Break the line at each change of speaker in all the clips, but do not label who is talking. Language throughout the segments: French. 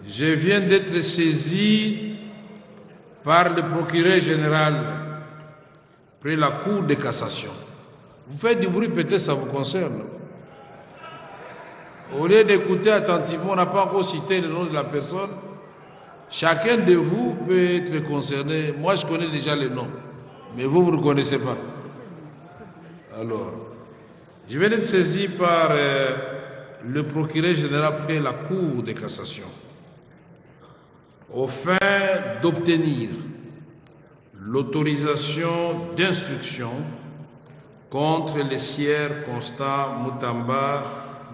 Je viens d'être saisi par le procureur général près la Cour de cassation. Vous faites du bruit, peut-être ça vous concerne. Au lieu d'écouter attentivement, on n'a pas encore cité le nom de la personne. Chacun de vous peut être concerné. Moi, je connais déjà le nom, mais vous ne connaissez pas. Alors, je viens d'être saisi par le procureur général près la Cour de cassation au fin d'obtenir l'autorisation d'instruction contre les sieurs Constant Mutamba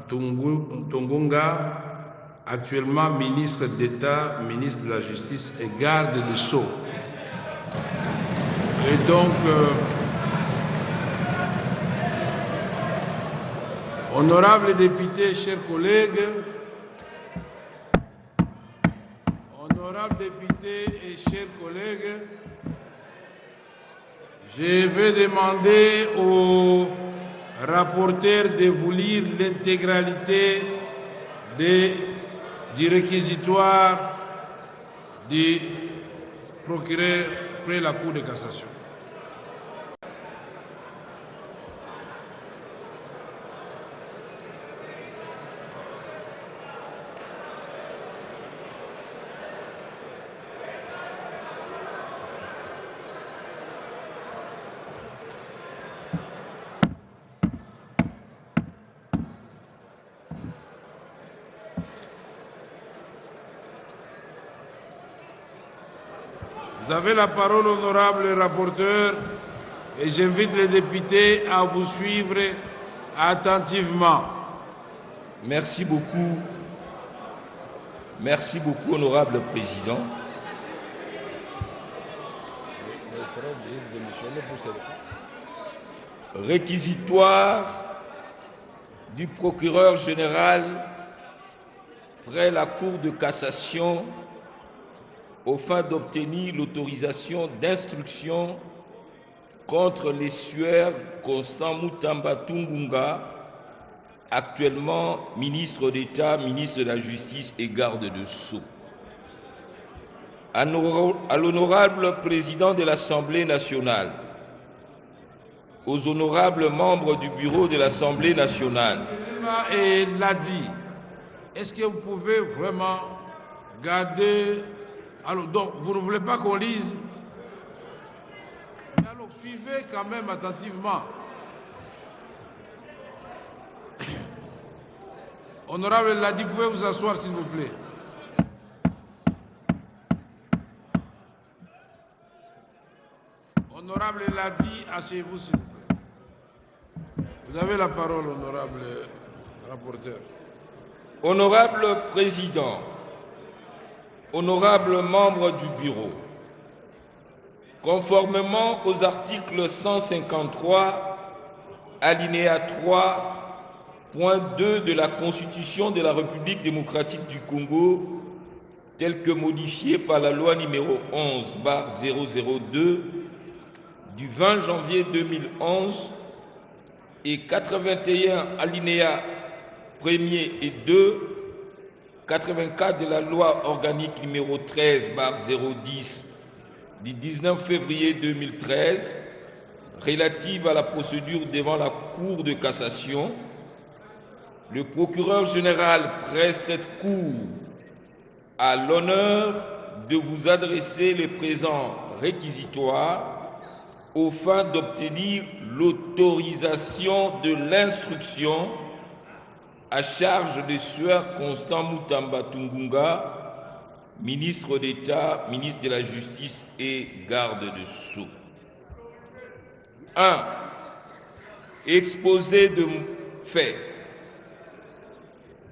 Tungunga, actuellement ministre d'État, ministre de la Justice et garde des Sceaux. Et donc, honorables députés, chers collègues, honorables députés et chers collègues, je vais demander au rapporteur de vous lire l'intégralité du réquisitoire du procureur près la Cour de cassation. Vous avez la parole, honorable rapporteur, et j'invite les députés à vous suivre attentivement.
Merci beaucoup. Merci beaucoup, honorable président. Réquisitoire du procureur général près la Cour de cassation au fin d'obtenir l'autorisation d'instruction contre les sueurs Constant Mutamba Tungunga, actuellement ministre d'État, ministre de la Justice et garde de Sceaux. À l'honorable président de l'Assemblée nationale, aux honorables membres du bureau de l'Assemblée nationale.
Et l'a dit, est-ce que vous pouvez vraiment garder... Alors, donc, vous ne voulez pas qu'on lise? Mais alors, suivez quand même attentivement. Honorable Ladi, vous pouvez vous asseoir, s'il vous plaît. Honorable Ladi, asseyez-vous, s'il vous plaît. Vous avez la parole, honorable rapporteur.
Honorable président, honorables membres du bureau, conformément aux articles 153, alinéa 3, point 2 de la Constitution de la République démocratique du Congo, tel que modifié par la loi numéro 11/002 du 20 janvier 2011 et 81 alinéa 1er et 2, 84 de la loi organique numéro 13/010 du 19 février 2013 relative à la procédure devant la Cour de cassation, le procureur général près cette Cour a l'honneur de vous adresser le présent réquisitoire aux fins d'obtenir l'autorisation de l'instruction à charge de Sieur Constant Mutamba Tungunga, ministre d'État, ministre de la Justice et garde de Sceaux. 1. Exposé de faits.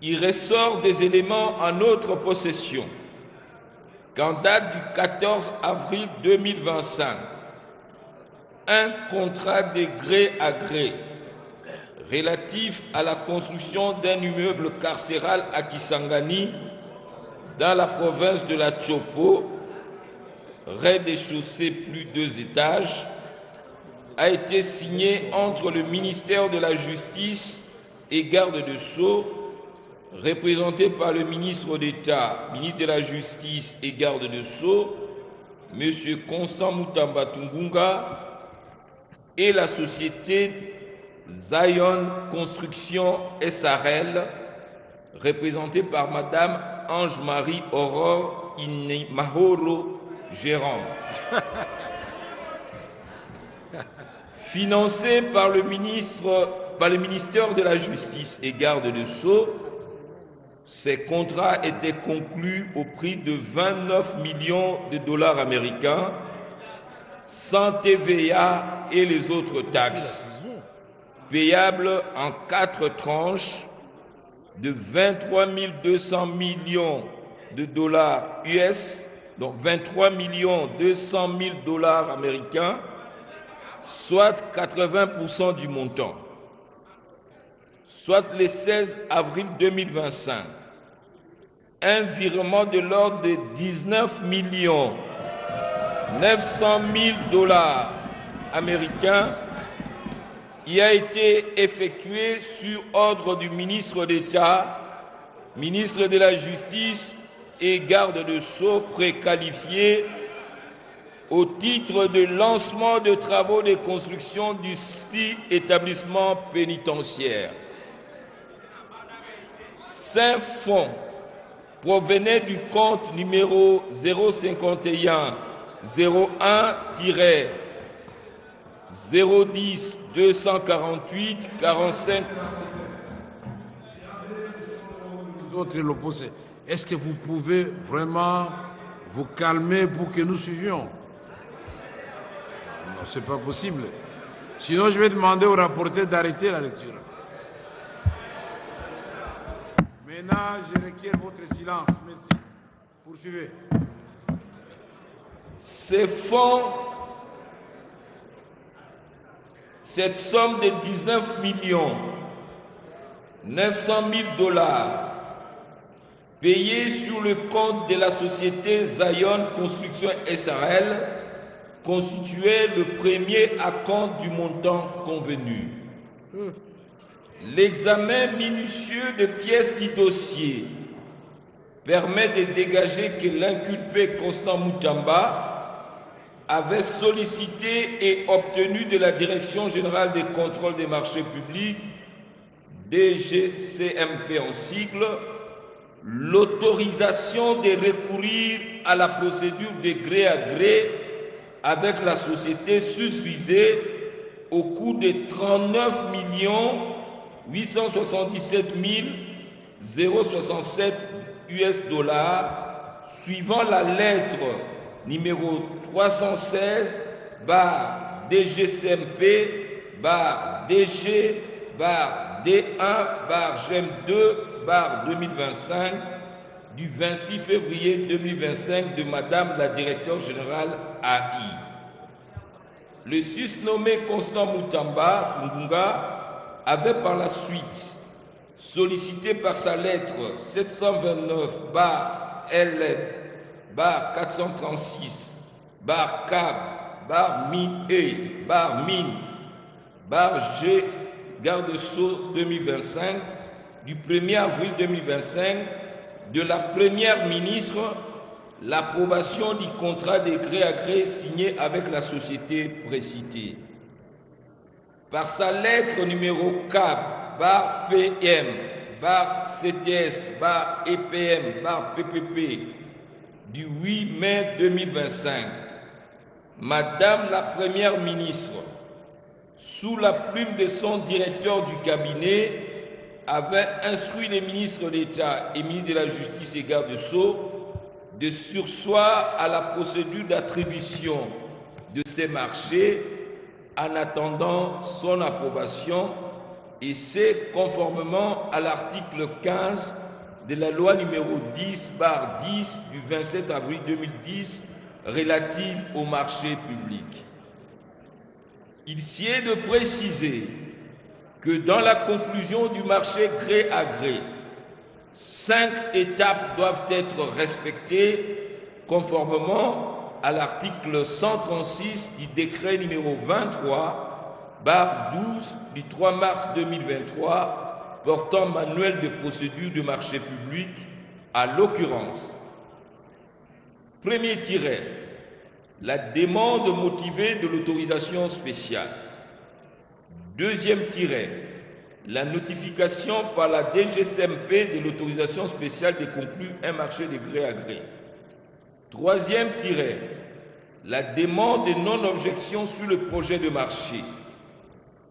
Il ressort des éléments en notre possession qu'en date du 14 avril 2025, un contrat de gré à gré relatif à la construction d'un immeuble carcéral à Kisangani, dans la province de la Chopo, rez-de-chaussée plus 2 étages, a été signé entre le ministère de la Justice et garde de Sceaux représenté par le ministre d'État, ministre de la Justice et garde de Sceaux, M. Constant Mutamba Tungunga, et la société Zion Construction SRL, représentée par Madame Ange-Marie Aurore Mahoro, gérant. Financé par le ministère de la Justice et garde de Sceaux, ces contrats étaient conclus au prix de 29 millions de dollars américains, sans TVA et les autres taxes, payables en 4 tranches de 23 200 millions de dollars US, donc 23 200 000 dollars américains, soit 80% du montant. Soit le 16 avril 2025, un virement de l'ordre de 19 900 000 dollars américains y a été effectué sur ordre du ministre d'État, ministre de la Justice et garde de Sceaux préqualifié au titre de lancement de travaux de construction du établissement pénitentiaire. Ces fonds provenaient du compte numéro 051 01 010 248 45.
Vous autres, l'opposé. Est-ce que vous pouvez vraiment vous calmer pour que nous suivions? Non, c'est pas possible. Sinon, je vais demander au rapporteur d'arrêter la lecture. Maintenant, je requiers votre silence. Merci. Poursuivez.
Ces fonds, cette somme de 19 900 000 dollars payés sur le compte de la société Zion Construction SRL constituait le premier acompte du montant convenu. L'examen minutieux de pièces du dossier permet de dégager que l'inculpé Constant Mutamba avait sollicité et obtenu de la Direction générale des contrôles des marchés publics, DGCMP en sigle, l'autorisation de recourir à la procédure de gré à gré avec la société susvisée au coût de 39 877 067 US dollars, suivant la lettre numéro 316 DGCMP DG D1 GEM 2 2025 du 26 février 2025 de Madame la Directeure Générale AI. Le susnommé Constant Mutamba Tungunga avait par la suite sollicité par sa lettre 729 LN 436 CAB MIN G Garde de Sceaux 2025 du 1er avril 2025 de la Première ministre l'approbation du contrat de gré à gré signé avec la société précitée. Par sa lettre numéro CAB PM CTS EPM PPP du 8 mai 2025, Madame la Première ministre, sous la plume de son directeur du cabinet, avait instruit les ministres d'État et ministres de la Justice et garde de Sceaux de surseoir à la procédure d'attribution de ces marchés en attendant son approbation, et c'est conformément à l'article 15 de la loi numéro 10/10 du 27 avril 2010 relative aux marchés publics. Il s'y est de préciser que dans la conclusion du marché gré à gré, 5 étapes doivent être respectées conformément à l'article 136 du décret numéro 23/12 du 3 mars 2023 portant manuel de procédure de marché public, à l'occurrence. Premier tiret, la demande motivée de l'autorisation spéciale. Deuxième tiret, la notification par la DGCMP de l'autorisation spéciale de conclure un marché de gré à gré. Troisième tiret, la demande de non-objection sur le projet de marché.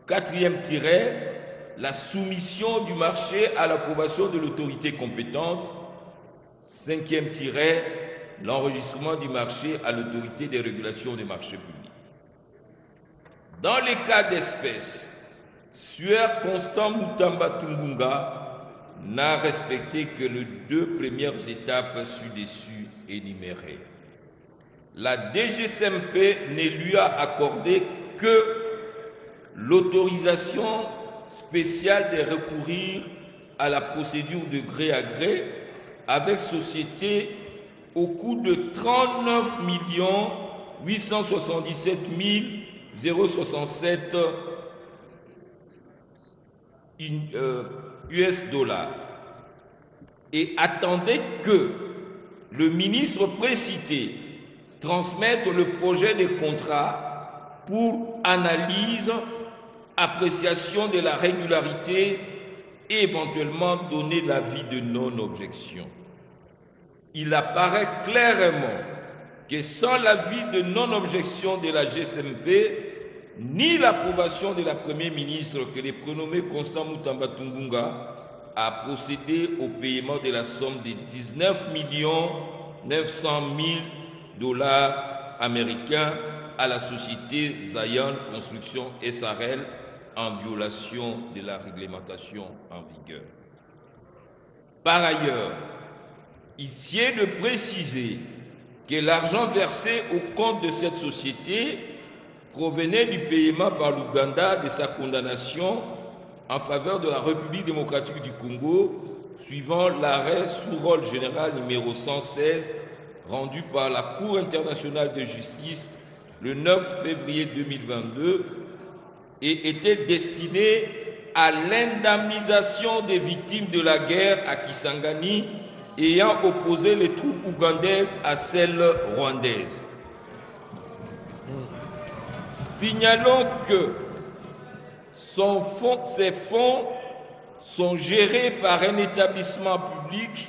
Quatrième tiret, la soumission du marché à l'approbation de l'autorité compétente. Cinquième tiret, l'enregistrement du marché à l'autorité des régulations des marchés publics. Dans les cas d'espèce, Sueur Constant Mutamba Tungunga n'a respecté que les deux premières étapes ci-dessus énumérées. La DGCMP ne lui a accordé que l'autorisation spéciale de recourir à la procédure de gré à gré avec société au coût de 39 877 067 US dollars et attendait que le ministre précité transmette le projet de contrat pour analyse, appréciation de la régularité et éventuellement donner l'avis de non-objection. Il apparaît clairement que sans l'avis de non-objection de la GCMP, ni l'approbation de la Première ministre que le prénommé Constant Mutamba Tungunga a procédé au paiement de la somme de 19 900 000 dollars américains à la société Zion Construction SRL en violation de la réglementation en vigueur. Par ailleurs, il sied de préciser que l'argent versé au compte de cette société provenait du paiement par l'Ouganda de sa condamnation en faveur de la République démocratique du Congo, suivant l'arrêt sous rôle général numéro 116 rendu par la Cour internationale de justice le 9 février 2022 et était destiné à l'indemnisation des victimes de la guerre à Kisangani ayant opposé les troupes ougandaises à celles rwandaises. Signalons que ces fonds sont gérés par un établissement public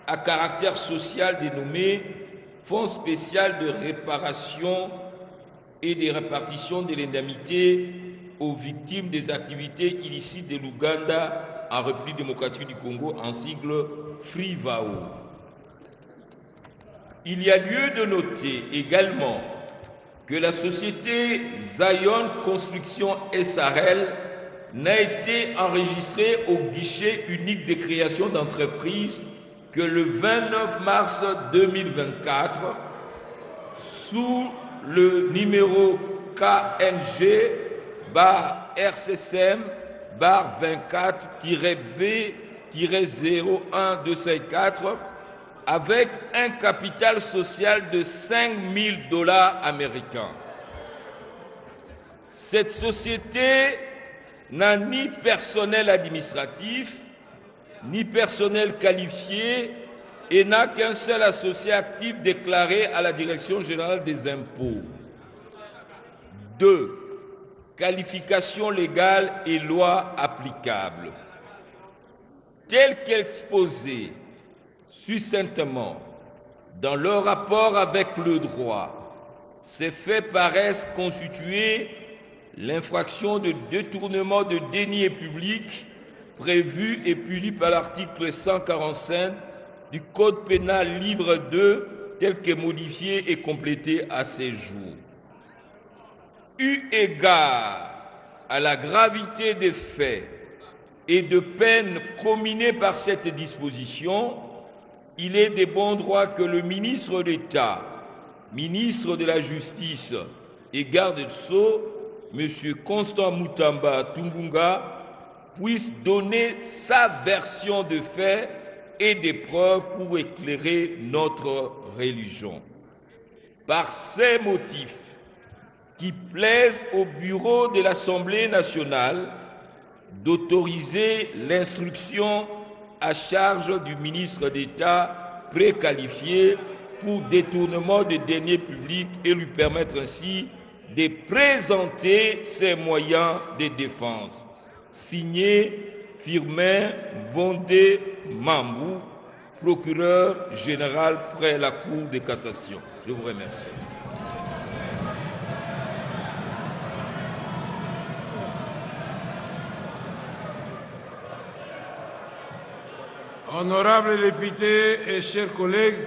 à caractère social dénommé Fonds spécial de réparation et de répartition de l'indemnité aux victimes des activités illicites de l'Ouganda en République démocratique du Congo, en sigle FRIVAO. Il y a lieu de noter également que la société Zion Construction SRL n'a été enregistrée au guichet unique de création d'entreprise que le 29 mars 2024 sous le numéro KNG-RCCM-24-B-01254 avec un capital social de 5 000 dollars américains. Cette société n'a ni personnel administratif, ni personnel qualifié et n'a qu'un seul associé actif déclaré à la Direction générale des impôts. 2. Qualification légale et loi applicable. Tel qu'exposé succinctement dans leur rapport avec le droit, ces faits paraissent constituer l'infraction de détournement de deniers publics prévu et puni par l'article 145 du Code pénal livre 2 tel que modifié et complété à ces jours. Eu égard à la gravité des faits et de peines comminées par cette disposition, il est de bon droit que le ministre d'État, ministre de la Justice et garde Sceaux, M. Constant Mutamba Tungunga, puisse donner sa version de faits et des preuves pour éclairer notre religion. Par ces motifs qui plaisent au bureau de l'Assemblée nationale, d'autoriser l'instruction à charge du ministre d'État préqualifié pour détournement des deniers publics et lui permettre ainsi de présenter ses moyens de défense. Signé Firmin Vondé Mambou, procureur général près la Cour de cassation. Je vous remercie.
Honorables députés et chers collègues,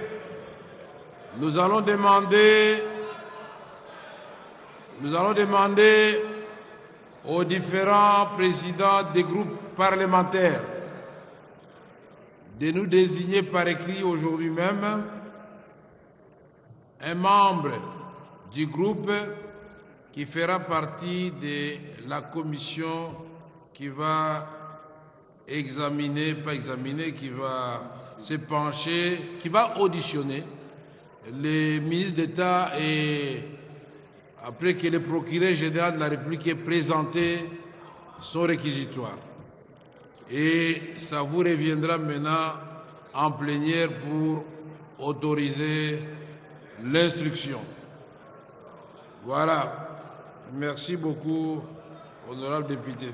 nous allons demander aux différents présidents des groupes parlementaires de nous désigner par écrit aujourd'hui même un membre du groupe qui fera partie de la commission qui va qui va se pencher, qui va auditionner les ministres d'État et après que le procureur général de la République ait présenté son réquisitoire. Et ça vous reviendra maintenant en plénière pour autoriser l'instruction. Voilà. Merci beaucoup, honorable député.